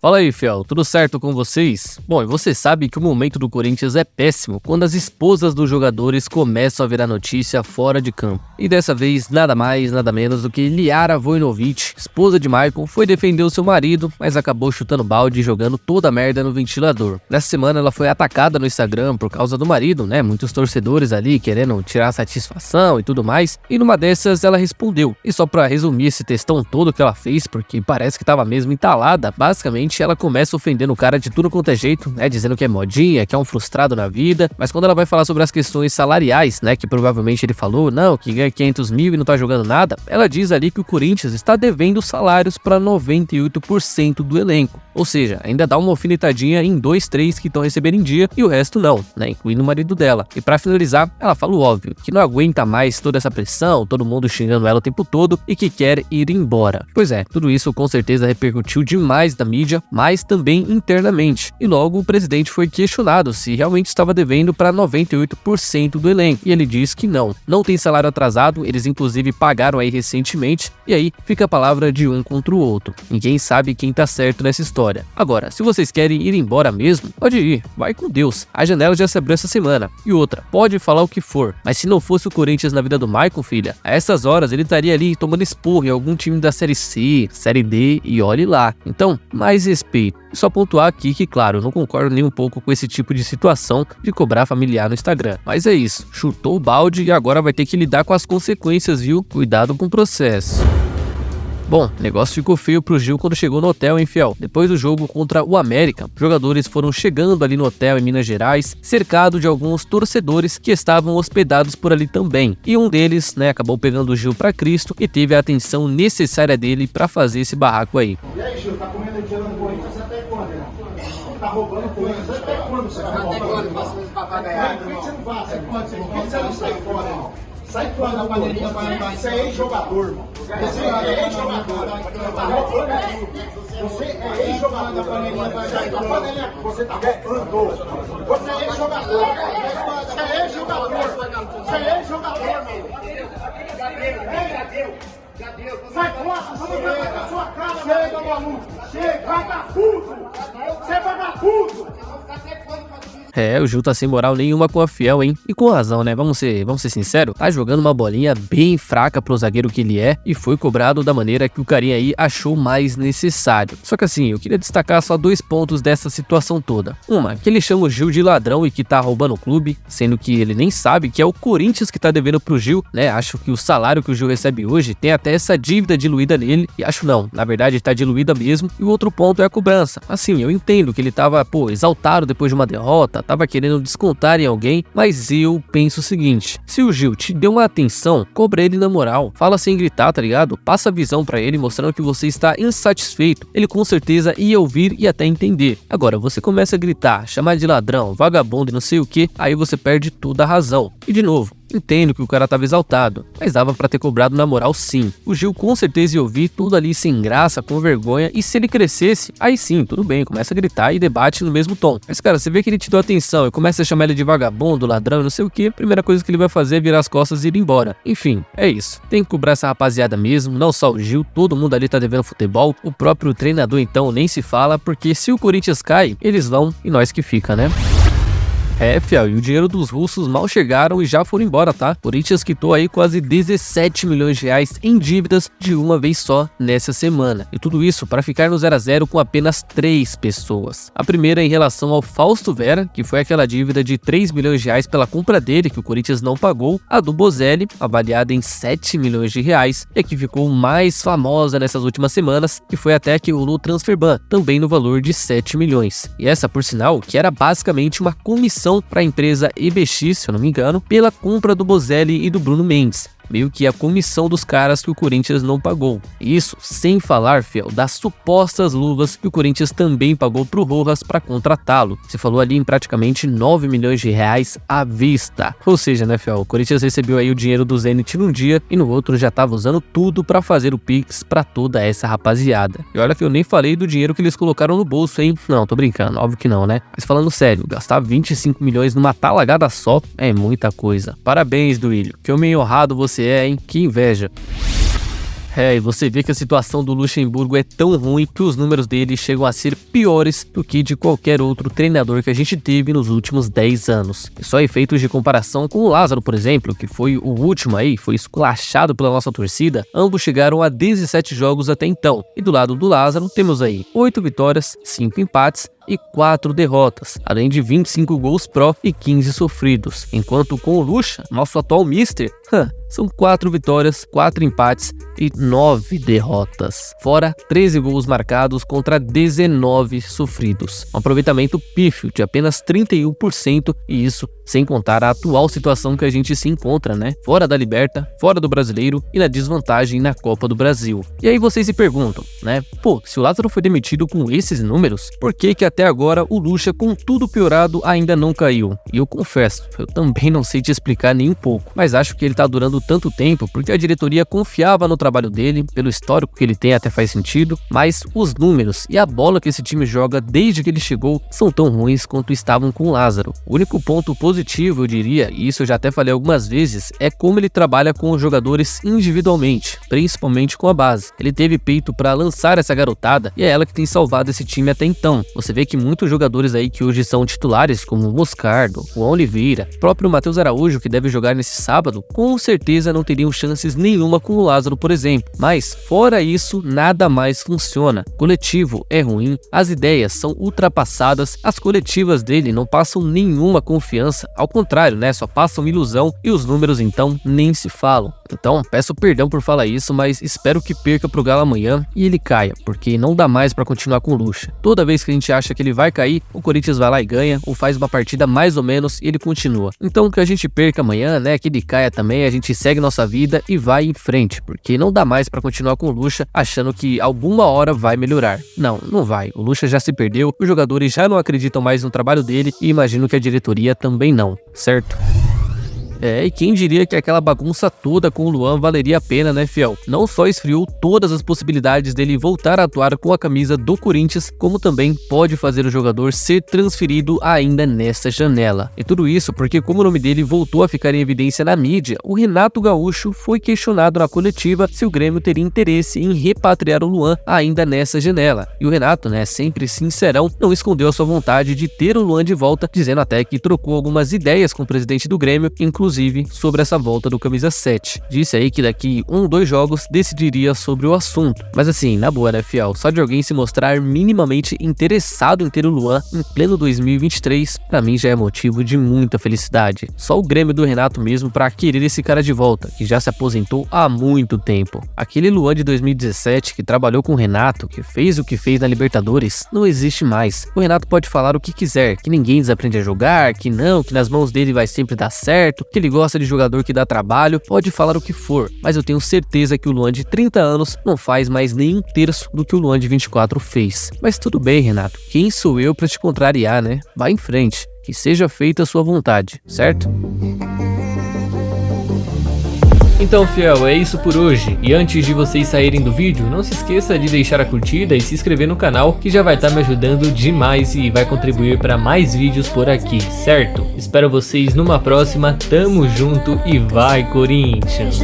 Fala aí, fiel, tudo certo com vocês? Bom, e você sabe que o momento do Corinthians é péssimo quando as esposas dos jogadores começam a virar notícia fora de campo. E dessa vez, nada mais, nada menos do que Liara Vojinovic, esposa de Maicon, foi defender o seu marido, mas acabou chutando balde e jogando toda a merda no ventilador. Nessa semana ela foi atacada no Instagram por causa do marido, né? Muitos torcedores ali querendo tirar satisfação e tudo mais. E numa dessas ela respondeu. E só pra resumir esse textão todo que ela fez, porque parece que tava mesmo entalada, basicamente ela começa ofendendo o cara de tudo quanto é jeito, né, dizendo que é modinha, que é um frustrado na vida, mas quando ela vai falar sobre as questões salariais, né, que provavelmente ele falou, não, que ganha 500 mil e não tá jogando nada, ela diz ali que o Corinthians está devendo salários para 98% do elenco, ou seja, ainda dá uma alfinetadinha em 2, 3 que estão recebendo em dia e o resto não, né, incluindo o marido dela. E pra finalizar, ela fala o óbvio, que não aguenta mais toda essa pressão, todo mundo xingando ela o tempo todo e que quer ir embora. Pois é, tudo isso com certeza repercutiu demais na mídia, mas também internamente. E logo o presidente foi questionado se realmente estava devendo para 98% do elenco. E ele diz que não tem salário atrasado, eles inclusive pagaram aí recentemente, e aí fica a palavra de um contra o outro. Ninguém sabe quem tá certo nessa história. Agora, se vocês querem ir embora mesmo, pode ir, vai com Deus. A janela já se abriu essa semana. E outra, pode falar o que for, mas se não fosse o Corinthians na vida do Maicon, filha, a essas horas ele estaria ali tomando esporro em algum time da Série C, Série D e olhe lá. Então, mais respeito. E só pontuar aqui que, claro, eu não concordo nem um pouco com esse tipo de situação de cobrar familiar no Instagram. Mas é isso, chutou o balde e agora vai ter que lidar com as consequências, viu? Cuidado com o processo. Bom, o negócio ficou feio pro Gil quando chegou no hotel, hein, fiel? Depois do jogo contra o América, os jogadores foram chegando ali no hotel em Minas Gerais, cercado de alguns torcedores que estavam hospedados por ali também. E um deles, né, acabou pegando o Gil pra Cristo e teve a atenção necessária dele pra fazer esse barraco aí. E aí, Gil, tá comendo dinheiro no Corinthians até quando, né? Tá roubando o Corinthians até quando você vai roubar? Até quando? Por que você não vaza? Por que você não sai fora, irmão? Sai fora da panelinha, você é ex-jogador, irmão. Você é ex-jogador. Tá roubando aqui. Você é ex-jogador da panelinha, você tá roubando. Você é ex-jogador. Você é ex-jogador. Você é ex-jogador, já deu. Sai fora, vamos ver com a sua cara. Chega, maluco. Chega, vagabundo. Você é vagabundo. É, o Gil tá sem moral nenhuma com a Fiel, hein? E com razão, né? Vamos ser sinceros, tá jogando uma bolinha bem fraca pro zagueiro que ele é e foi cobrado da maneira que o carinha aí achou mais necessário. Só que assim, eu queria destacar só 2 pontos dessa situação toda. Uma, que ele chama o Gil de ladrão e que tá roubando o clube, sendo que ele nem sabe que é o Corinthians que tá devendo pro Gil, né? Acho que o salário que o Gil recebe hoje tem até essa dívida diluída nele, e acho não, na verdade tá diluída mesmo. E o outro ponto é a cobrança. Assim, eu entendo que ele tava, exaltado depois de uma derrota, tava querendo descontar em alguém, mas eu penso o seguinte: se o Gil te deu uma atenção, cobra ele na moral, fala sem gritar, tá ligado? Passa a visão pra ele mostrando que você está insatisfeito, ele com certeza ia ouvir e até entender. Agora, você começa a gritar, chamar de ladrão, vagabundo e não sei o que, aí você perde toda a razão. E de novo, entendo que o cara tava exaltado, mas dava pra ter cobrado na moral sim. O Gil com certeza ia ouvir tudo ali sem graça, com vergonha, e se ele crescesse, aí sim, tudo bem, começa a gritar e debate no mesmo tom. Mas cara, você vê que ele te deu atenção e começa a chamar ele de vagabundo, ladrão e não sei o que, a primeira coisa que ele vai fazer é virar as costas e ir embora. Enfim, é isso. Tem que cobrar essa rapaziada mesmo, não só o Gil, todo mundo ali tá devendo futebol, o próprio treinador então nem se fala, porque se o Corinthians cai, eles vão e nós que fica, né? É, fiel, e o dinheiro dos russos mal chegaram e já foram embora, tá? Corinthians quitou aí quase 17 milhões de reais em dívidas de uma vez só nessa semana. E tudo isso para ficar no 0 a 0 com apenas 3 pessoas. A primeira em relação ao Fausto Vera, que foi aquela dívida de 3 milhões de reais pela compra dele, que o Corinthians não pagou. A do Bozelli, avaliada em 7 milhões de reais, e a que ficou mais famosa nessas últimas semanas, que foi até que rolou o Transferban, também no valor de 7 milhões. E essa, por sinal, que era basicamente uma comissão para a empresa EBX, se eu não me engano, pela compra do Bozelli e do Bruno Mendes. Meio que a comissão dos caras que o Corinthians não pagou. Isso sem falar, fiel, das supostas luvas que o Corinthians também pagou pro Rojas para contratá-lo. Se falou ali em praticamente 9 milhões de reais à vista. Ou seja, né, fiel, o Corinthians recebeu aí o dinheiro do Zenit num dia e no outro já tava usando tudo para fazer o Pix para toda essa rapaziada. E olha que eu nem falei do dinheiro que eles colocaram no bolso, hein? Não, tô brincando, óbvio que não, né? Mas falando sério, gastar 25 milhões numa talagada só é muita coisa. Parabéns, Duílio. Que homem honrado você é, hein? Que inveja. E você vê que a situação do Luxemburgo é tão ruim que os números dele chegam a ser piores do que de qualquer outro treinador que a gente teve nos últimos 10 anos. E só efeitos de comparação com o Lázaro, por exemplo, que foi o último aí, foi esculachado pela nossa torcida, ambos chegaram a 17 jogos até então. E do lado do Lázaro temos aí 8 vitórias, 5 empates e 4 derrotas, além de 25 gols pró e 15 sofridos. Enquanto com o Lucha, nosso atual mister, são 4 vitórias, 4 empates e 9 derrotas. Fora 13 gols marcados contra 19 sofridos. Um aproveitamento pífio de apenas 31%, e isso sem contar a atual situação que a gente se encontra, né? Fora da Liberta, fora do Brasileiro e na desvantagem na Copa do Brasil. E aí vocês se perguntam, né? Pô, se o Lázaro foi demitido com esses números, por que até agora o Lucha, com tudo piorado, ainda não caiu? E eu confesso, eu também não sei te explicar nem um pouco, mas acho que ele tá durando tanto tempo porque a diretoria confiava no trabalho dele, pelo histórico que ele tem até faz sentido, mas os números e a bola que esse time joga desde que ele chegou são tão ruins quanto estavam com o Lázaro. O único ponto positivo, eu diria, e isso eu já até falei algumas vezes, é como ele trabalha com os jogadores individualmente, principalmente com a base. Ele teve peito para lançar essa garotada e é ela que tem salvado esse time até então. Você vê que muitos jogadores aí que hoje são titulares, como o Moscardo, o Oliveira, o próprio Matheus Araújo, que deve jogar nesse sábado, com certeza não teriam chances nenhuma com o Lázaro, por exemplo. Mas fora isso, nada mais funciona. O coletivo é ruim, as ideias são ultrapassadas, as coletivas dele não passam nenhuma confiança, ao contrário, né, só passam ilusão, e os números então nem se falam. Então, peço perdão por falar isso, mas espero que perca pro Galo amanhã e ele caia, porque não dá mais pra continuar com o Lucha. Toda vez que a gente acha que ele vai cair, o Corinthians vai lá e ganha, ou faz uma partida mais ou menos e ele continua. Então, que a gente perca amanhã, né, que ele caia também, a gente segue nossa vida e vai em frente, porque não dá mais pra continuar com o Lucha achando que alguma hora vai melhorar. Não, não vai. O Lucha já se perdeu, os jogadores já não acreditam mais no trabalho dele e imagino que a diretoria também não, certo? E quem diria que aquela bagunça toda com o Luan valeria a pena, né, fiel? Não só esfriou todas as possibilidades dele voltar a atuar com a camisa do Corinthians, como também pode fazer o jogador ser transferido ainda nessa janela. E tudo isso porque, como o nome dele voltou a ficar em evidência na mídia, o Renato Gaúcho foi questionado na coletiva se o Grêmio teria interesse em repatriar o Luan ainda nessa janela. E o Renato, né, sempre sincerão, não escondeu a sua vontade de ter o Luan de volta, dizendo até que trocou algumas ideias com o presidente do Grêmio, inclusive sobre essa volta do camisa 7. Disse aí que daqui 2 jogos decidiria sobre o assunto. Mas assim, na boa, né, fiel? Só de alguém se mostrar minimamente interessado em ter o Luan em pleno 2023, pra mim já é motivo de muita felicidade. Só o Grêmio do Renato mesmo pra querer esse cara de volta, que já se aposentou há muito tempo. Aquele Luan de 2017 que trabalhou com o Renato, que fez o que fez na Libertadores, não existe mais. O Renato pode falar o que quiser, que ninguém desaprende a jogar, que não, que nas mãos dele vai sempre dar certo, que ele gosta de jogador que dá trabalho, pode falar o que for, mas eu tenho certeza que o Luan de 30 anos não faz mais nem 1/3 do que o Luan de 24 fez. Mas tudo bem, Renato, quem sou eu pra te contrariar, né? Vai em frente, que seja feita a sua vontade, certo? Então, fiel, é isso por hoje. E antes de vocês saírem do vídeo, não se esqueça de deixar a curtida e se inscrever no canal, que já vai estar me ajudando demais e vai contribuir para mais vídeos por aqui, certo? Espero vocês numa próxima, tamo junto e vai, Corinthians!